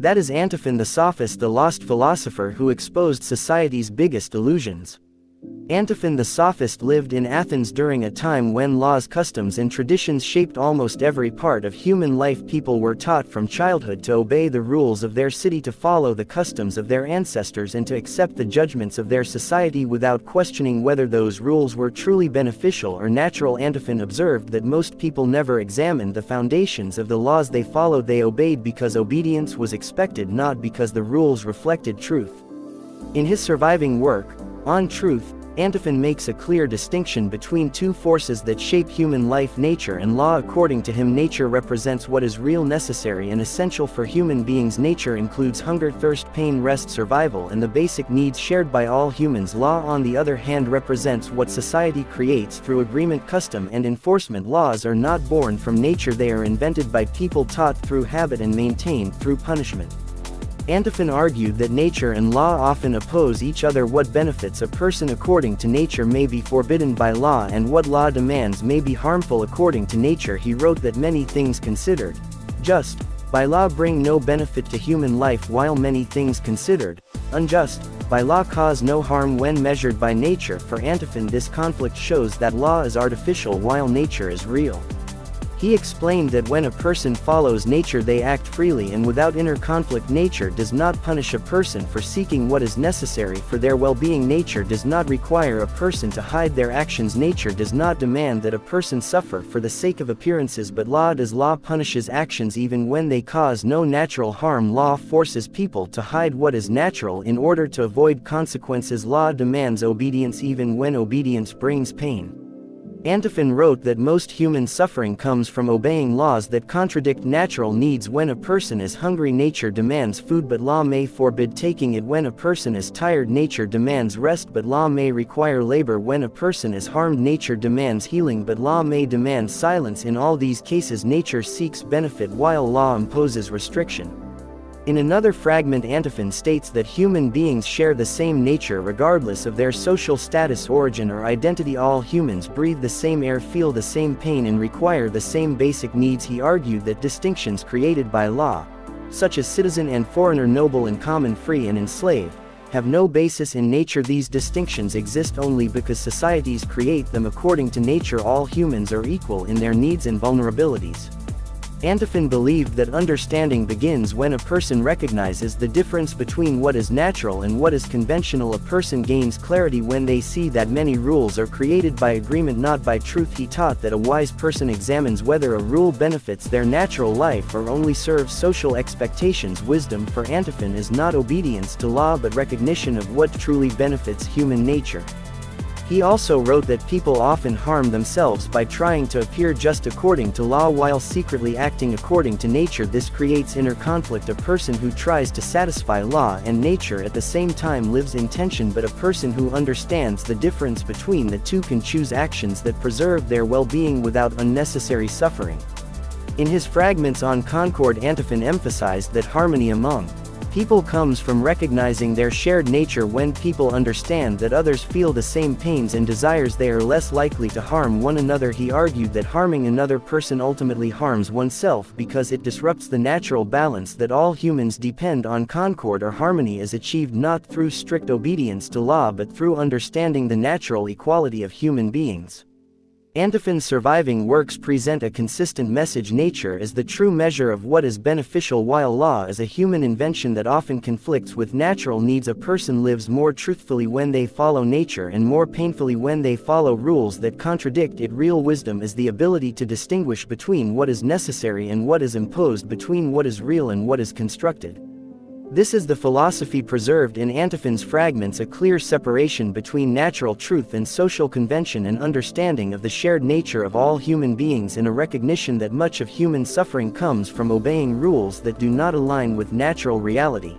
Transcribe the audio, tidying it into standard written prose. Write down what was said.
That is Antiphon the Sophist, the lost philosopher who exposed society's biggest illusions. Antiphon the Sophist lived in Athens during a time when laws, customs, and traditions shaped almost every part of human life. People were taught from childhood to obey the rules of their city, to follow the customs of their ancestors, and to accept the judgments of their society without questioning whether those rules were truly beneficial or natural. Antiphon observed that most people never examined the foundations of the laws they followed. They obeyed because obedience was expected, not because the rules reflected truth. In his surviving work, On Truth, Antiphon makes a clear distinction between two forces that shape human life: nature and law. According to him, nature represents what is real, necessary, and essential for human beings. Nature includes hunger, thirst, pain, rest, survival, and the basic needs shared by all humans. Law, on the other hand, represents what society creates through agreement, custom, and enforcement. Laws are not born from nature, they are invented by people, taught through habit, and maintained through punishment. Antiphon argued that nature and law often oppose each other. What benefits a person according to nature may be forbidden by law, and what law demands may be harmful according to nature. He wrote that many things considered just by law bring no benefit to human life, while many things considered unjust by law cause no harm when measured by nature. For Antiphon, this conflict shows that law is artificial while nature is real. He explained that when a person follows nature, they act freely and without inner conflict. Nature does not punish a person for seeking what is necessary for their well-being. Nature does not require a person to hide their actions. Nature does not demand that a person suffer for the sake of appearances, but law does. Law punishes actions even when they cause no natural harm. Law forces people to hide what is natural in order to avoid consequences. Law demands obedience even when obedience brings pain. Antiphon wrote that most human suffering comes from obeying laws that contradict natural needs. When a person is hungry, nature demands food, but law may forbid taking it. When a person is tired, nature demands rest, but law may require labor. When a person is harmed, nature demands healing, but law may demand silence. In all these cases, nature seeks benefit while law imposes restriction. In another fragment, Antiphon states that human beings share the same nature regardless of their social status, origin, or identity. All humans breathe the same air, feel the same pain, and require the same basic needs. He argued that distinctions created by law, such as citizen and foreigner, noble and common, free and enslaved, have no basis in nature. These distinctions exist only because societies create them. According to nature, all humans are equal in their needs and vulnerabilities. Antiphon believed that understanding begins when a person recognizes the difference between what is natural and what is conventional. A person gains clarity when they see that many rules are created by agreement, not by truth. He taught that a wise person examines whether a rule benefits their natural life or only serves social expectations. Wisdom for Antiphon is not obedience to law but recognition of what truly benefits human nature. He also wrote that people often harm themselves by trying to appear just according to law while secretly acting according to nature. This creates inner conflict. A person who tries to satisfy law and nature at the same time lives in tension, but a person who understands the difference between the two can choose actions that preserve their well-being without unnecessary suffering. In his fragments on Concord, Antiphon emphasized that harmony among people comes from recognizing their shared nature. When people understand that others feel the same pains and desires, they are less likely to harm one another. He argued that harming another person ultimately harms oneself because it disrupts the natural balance that all humans depend on. Concord or harmony is achieved not through strict obedience to law but through understanding the natural equality of human beings. Antiphon's surviving works present a consistent message. Nature is the true measure of what is beneficial, while law is a human invention that often conflicts with natural needs. A person lives more truthfully when they follow nature and more painfully when they follow rules that contradict it. Real wisdom is the ability to distinguish between what is necessary and what is imposed, between what is real and what is constructed. This is the philosophy preserved in Antiphon's fragments, a clear separation between natural truth and social convention, an understanding of the shared nature of all human beings, and a recognition that much of human suffering comes from obeying rules that do not align with natural reality.